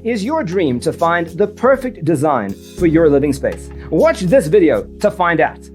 is your dream to find the perfect design for your living space? Watch this video to find out.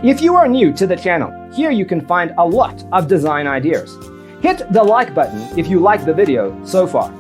If you are new to the channel, here you can find a lot of design ideas. Hit the like button if you like the video so far.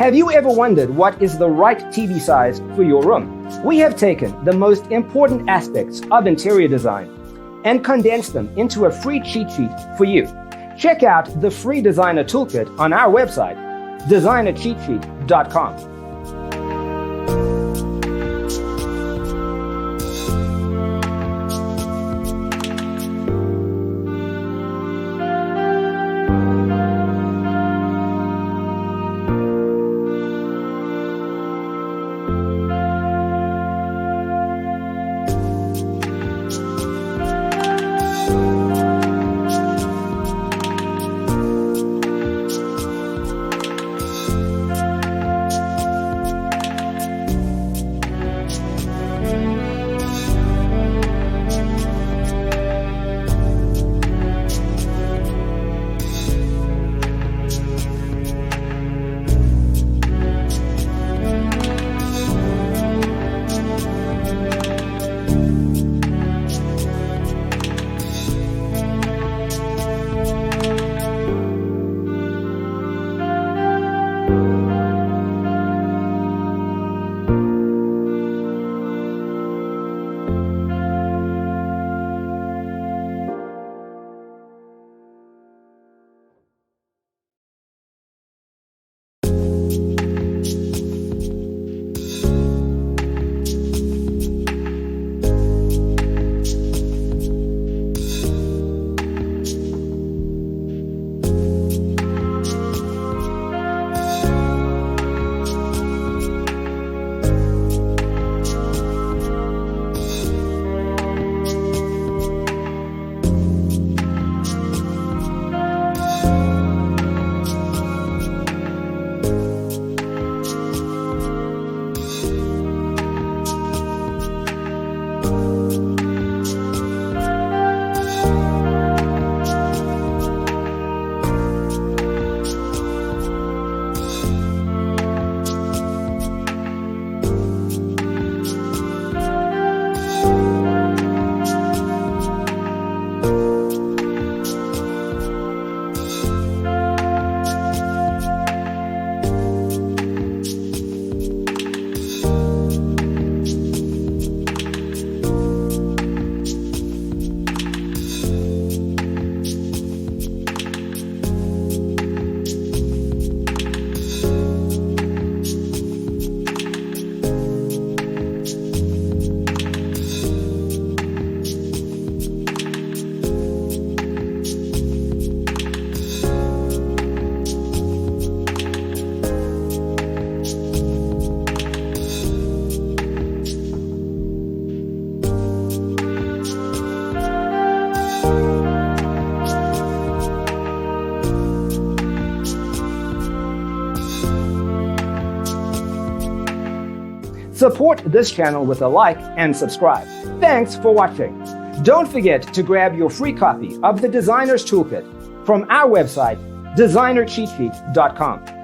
Have you ever wondered what is the right TV size for your room? We have taken the most important aspects of interior design and condensed them into a free cheat sheet for you. Check out the free designer toolkit on our website, designercheatsheet.com. Support this channel with a like and subscribe. Thanks for watching. Don't forget to grab your free copy of the Designer's Toolkit from our website, designercheatsheet.com.